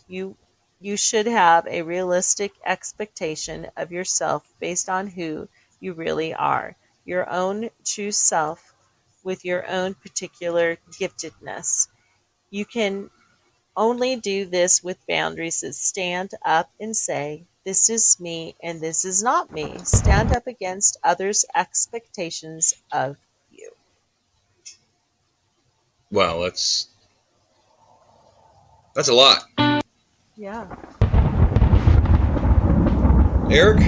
You you should have a realistic expectation of yourself based on who you really are, your own true self with your own particular giftedness. You can only do this with boundaries that stand up and say, "This is me and this is not me." Stand up against others' expectations of you. Wow, that's a lot. Yeah. Eric,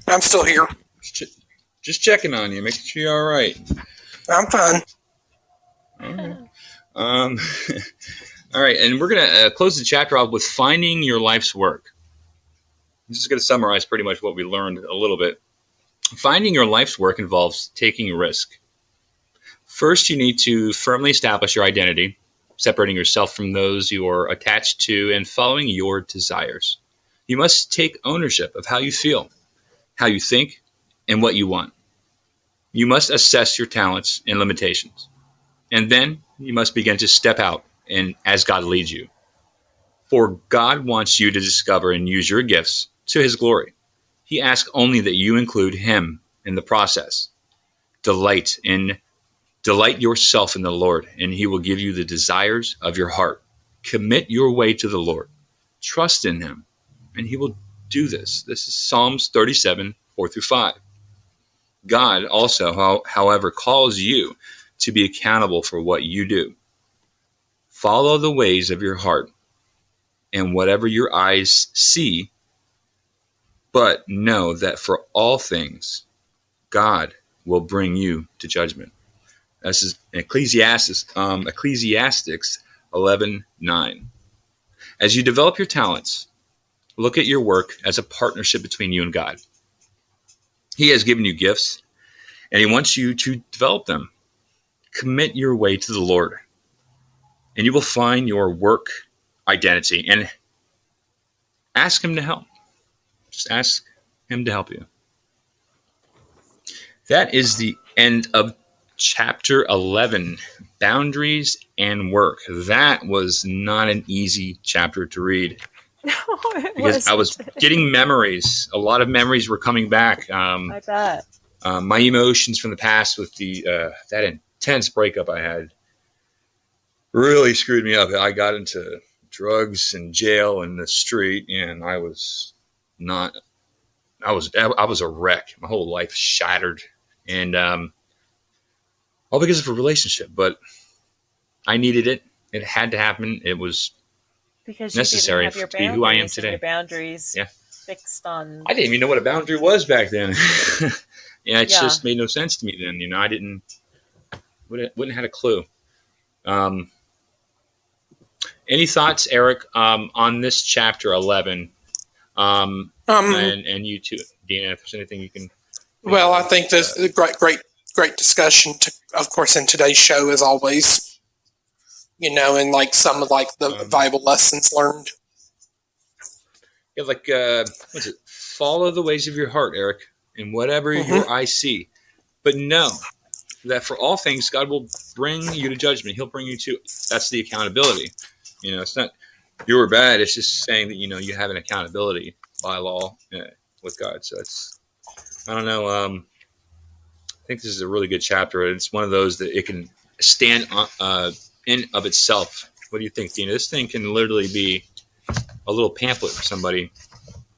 I'm still here. just checking on you, making sure you're all right. I'm fine. Okay. Um, all right, and we're gonna close the chapter off with finding your life's work. This is gonna summarize pretty much what we learned a little bit. Finding your life's work involves taking a risk. First, you need to firmly establish your identity, separating yourself from those you are attached to and following your desires. You must take ownership of how you feel, how you think, and what you want. You must assess your talents and limitations. And then you must begin to step out and as God leads you. For God wants you to discover and use your gifts to his glory. He asks only that you include him in the process. Delight in Delight yourself in the Lord, and he will give you the desires of your heart. Commit your way to the Lord. Trust in him, and he will do this. This is Psalms 37, 4 through 5. God also, however, calls you to be accountable for what you do. Follow the ways of your heart and whatever your eyes see, but know that for all things, God will bring you to judgment. This is Ecclesiastes 11:9. As you develop your talents, look at your work as a partnership between you and God. He has given you gifts, and he wants you to develop them. Commit your way to the Lord, and you will find your work identity, and ask him to help. Just ask him to help you. That is the end of chapter 11, Boundaries and Work. That was not an easy chapter to read. No, because I was getting memories. A lot of memories were coming back. I bet. My emotions from the past with that intense breakup I had really screwed me up. I got into drugs and jail and the street, and I was a wreck. My whole life shattered, and all because of a relationship. But I needed it. It had to happen. It was because necessary to be who I am today. Your boundaries fixed on. I didn't even know what a boundary was back then. It just made no sense to me then. I wouldn't had a clue. Any thoughts, Eric, on this chapter 11? And you too, Dena, if there's anything you can. Well, I think this is a great discussion. Of course, in today's show, as always. And like some of the Bible lessons learned. Yeah, what's it? Follow the ways of your heart, Eric, and whatever your eyes see. But know that for all things, God will bring you to judgment. He'll bring you to. That's the accountability. It's not you were bad. It's just saying that you have an accountability by law with God. So I don't know. I think this is a really good chapter. It's one of those that it can stand in of itself. What do you think, Dena? This thing can literally be a little pamphlet for somebody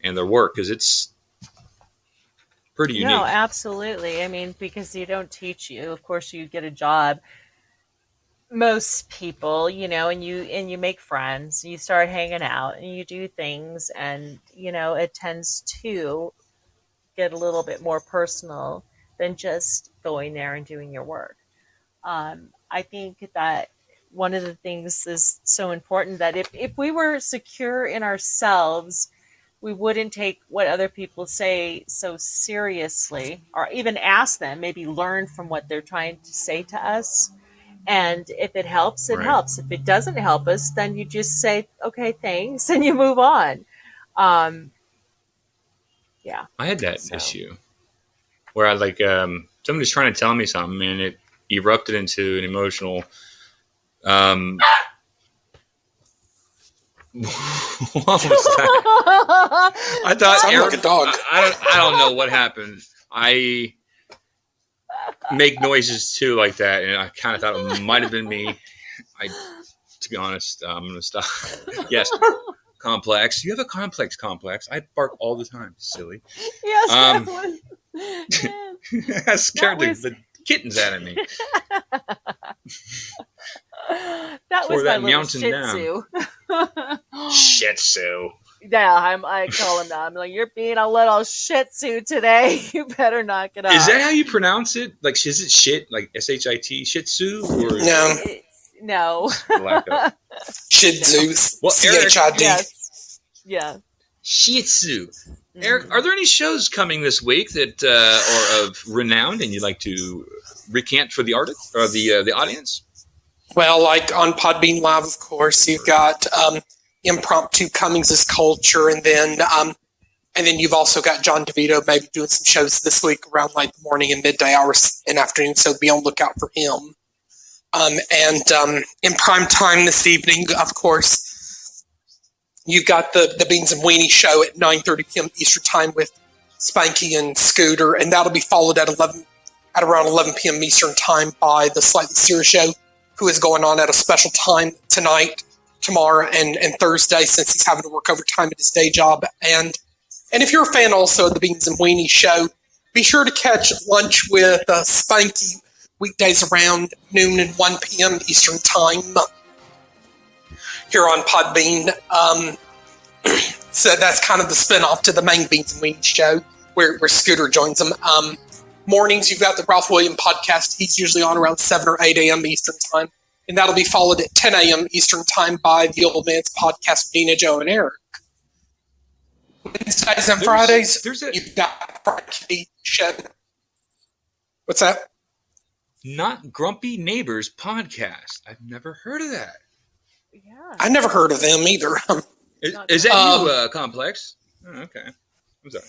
and their work, because it's pretty unique. No, absolutely. I mean, because you don't teach you. Of course, you get a job. Most people, and you make friends. You start hanging out, and you do things, and it tends to get a little bit more personal than just going there and doing your work. I think that one of the things is so important that if we were secure in ourselves, we wouldn't take what other people say so seriously, or even ask them, maybe learn from what they're trying to say to us. And if it helps, it helps. If it doesn't help us, then you just say, okay, thanks, and you move on. Yeah. I had that issue where I somebody's trying to tell me something, and it erupted into an emotional what was that? I thought Eric, like a dog. I don't know what happened. I make noises too like that, and I kind of thought it might have been me. To be honest, I'm gonna stop. Yes, complex. You have a complex. I bark all the time. Silly. Yes. That scared the kittens out of me. That was my little Shih Tzu. Shih Tzu. Yeah, I call him that. I'm like, you're being a little Shih Tzu today. You better knock it off. Is that how you pronounce it? Is it shit, like SHIT, Shih Tzu? Or no. Shih Tzu. Well, Eric, CHID. Yes. Yeah. Shih Tzu. Eric, are there any shows coming this week that are of renown and you'd like to recant for the artist or the audience? Well, like on Podbean Live, of course, you've got Impromptu Cummings' Culture, and then you've also got John DeVito maybe doing some shows this week around the morning and midday hours and afternoon, so be on the lookout for him. And in prime time this evening, of course, you've got the Beans and Weenie show at 9:30 p.m. Eastern Time with Spanky and Scooter, and that'll be followed at at around 11 p.m. Eastern Time by the Slightly Serious Show, who is going on at a special time tonight, tomorrow, and Thursday, since he's having to work overtime at his day job. And if you're a fan also of the Beans and Weenie Show, be sure to catch Lunch with Spanky weekdays around noon and 1 p.m. Eastern Time here on Podbean. So that's kind of the spinoff to the main Beans and Weenie Show, where Scooter joins them. Mornings, you've got the Ralph Williams podcast. He's usually on around 7 or 8 a.m. Eastern Time. And that'll be followed at 10 a.m. Eastern Time by the Old Man's podcast with Dena, Joe, and Eric. Wednesdays and Fridays, you've got Friday Show. What's that? Not Grumpy Neighbors podcast. I've never heard of that. Yeah. I never heard of them either. Is that you, Complex? Oh, okay. I'm sorry.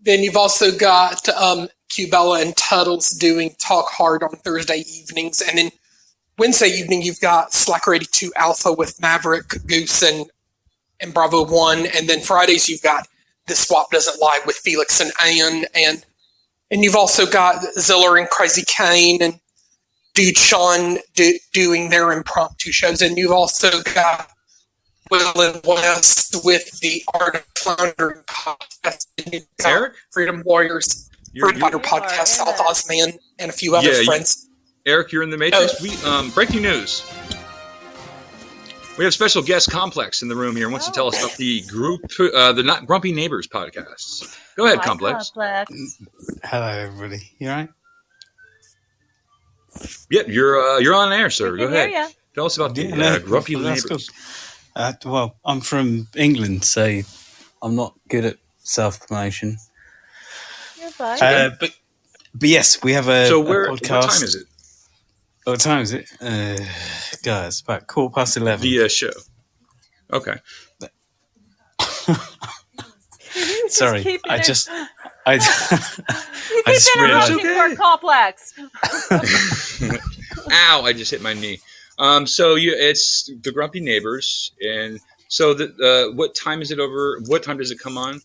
Then you've also got Cubella and Tuttles doing Talk Hard on Thursday evenings. And then Wednesday evening, you've got Slacker 82 Alpha with Maverick, Goose, and Bravo 1. And then Fridays, you've got The Swap Doesn't Lie with Felix and Ann. And you've also got Ziller and Crazy Kane and Dude Sean doing their impromptu shows. And you've also got Will and West with the Art of Floundering podcast. Eric? Freedom Warriors, Freedom Fighter podcast, South Ozman, and a few other friends. Eric, you're in the Matrix. Breaking news. We have special guest Complex in the room here and wants to tell us about the group, the Not Grumpy Neighbors podcasts. Go ahead, Complex. Hello, everybody. You all right? Yep, you're on air, sir. Go ahead. Ya. Tell us about the Grumpy Neighbors. Well, I'm from England, so I'm not good at self-promotion. You're fine. But yes, we have a podcast. What time is it? What time is it? Guys, about 11:15. The show. Okay. Sorry, I just realized. Okay. Complex. Ow! I just hit my knee. So it's the Grumpy Neighbors, and so what time is it over? What time does it come on?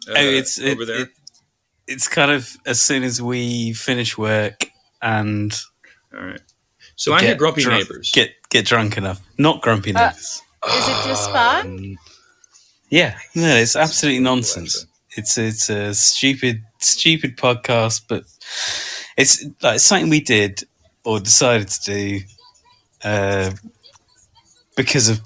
Over there. It's kind of as soon as we finish work and. All right. So I hear Grumpy Neighbors. Get drunk enough. Not Grumpy Neighbors. Is it just fun? Yeah. No, it's absolutely nonsense. It's a stupid podcast, but it's like something we did or decided to do because of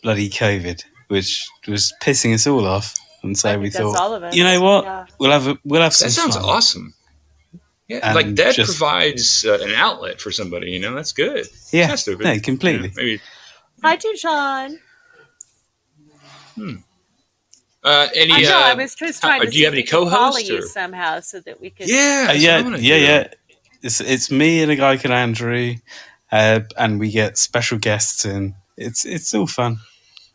bloody COVID, which was pissing us all off. And so we thought, you know what, yeah. we'll have some fun. That sounds awesome. Yeah, and like that provides an outlet for somebody. You know, that's good. Yeah, that's stupid. No, completely. You know, maybe. Hi, Sean. I was just trying to. Do you have any co-hosts or somehow so that we could? Yeah. It's me and a guy called Andrew, and we get special guests, and it's all fun.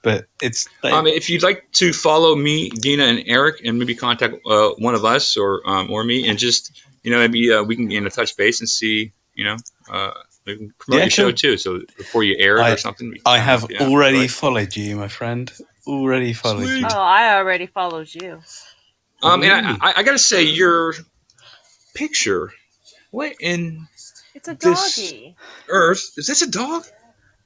But it's if you'd like to follow me, Dena, and Eric, and maybe contact one of us or me, and just maybe we can touch base and see we can promote your show too. So before you air it or something, I have already followed you, my friend. Already followed you. Oh, I already followed you. And I gotta say, your picture. What in? It's a doggy. Earth? Is this a dog?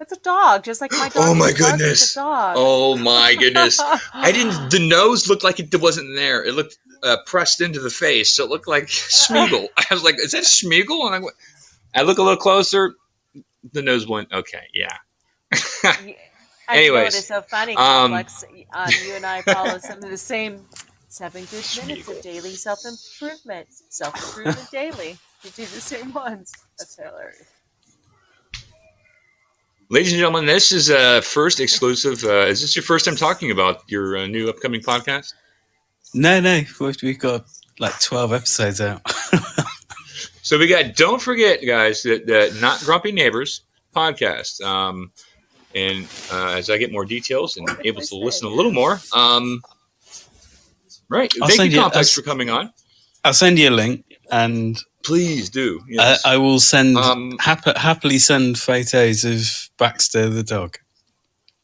It's a dog, just like my dog. Oh my goodness! It's a dog. Oh my goodness! I didn't. The nose looked like it wasn't there. It looked pressed into the face, so it looked like Smeagol. I was like, "Is that Smeagol?" And I look a little closer. The nose went. Okay, yeah. Anyways, it's so funny. Complex. You and I follow some of the same 7 good minutes of daily self-improvement daily. We do the same ones. That's hilarious. Ladies and gentlemen, this is first exclusive. Is this your first time talking about your new upcoming podcast? No. We've got like 12 episodes out. So we got, don't forget, guys, that Not Grumpy Neighbors podcast. And as I get more details and able to listen a little more, right. Thank you, Complex, for coming on. I'll send you a link, and please do. Yes. I will send happily send photos of Baxter the dog.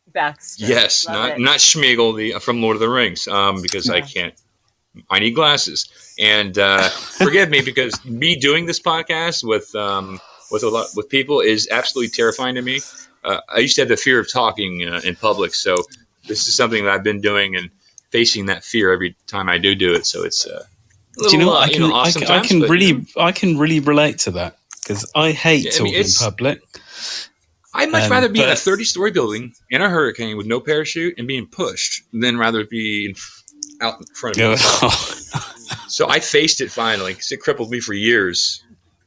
Baxter, yes, not Schmeagol from Lord of the Rings, because I can't I need glasses. And forgive me, because me doing this podcast with people is absolutely terrifying to me. I used to have the fear of talking in public, so this is something that I've been doing and facing that fear every time I do it. So it's a little, Do you know what? I can really relate to that, because I hate talking in public. I'd much rather be in a 30-story building in a hurricane with no parachute and being pushed than rather be out in front of me. So I faced it finally, because it crippled me for years.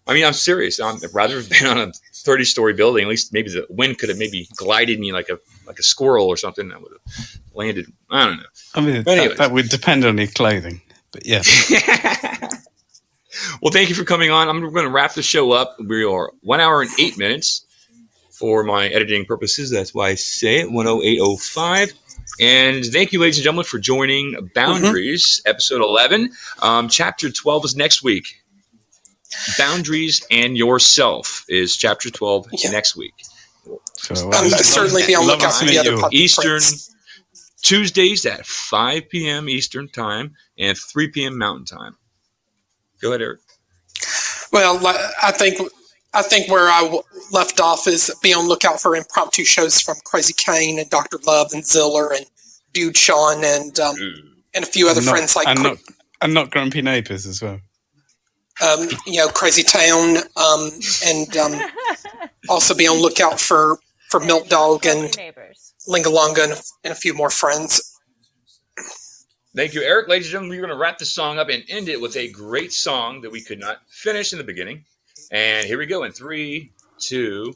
I mean, I'm serious. I'd rather have been on a 30-story building. At least maybe the wind could have maybe glided me like a squirrel or something that would have landed. I don't know. I mean, that would depend on your clothing, but yeah. Well, thank you for coming on. I'm going to wrap the show up. We are 1 hour and 8 minutes for my editing purposes. That's why I say it, 108.05. And thank you, ladies and gentlemen, for joining Boundaries, episode 11. Chapter 12 is next week. Boundaries and Yourself is chapter 12 next week. Certainly be on the lookout for the other Eastern Tuesdays at 5 p.m. Eastern time and 3 p.m. Mountain time. Go ahead, Eric. Well, I think where I left off is be on lookout for impromptu shows from Crazy Kane and Dr. Love and Ziller and Dude Sean and a few other friends like and not Grumpy Neighbors as well. Crazy Town, and also be on lookout for Milk Dog and Lingalonga and a few more friends. Thank you, Eric. Ladies and gentlemen, we're going to wrap the song up and end it with a great song that we could not finish in the beginning. And here we go in 3, 2,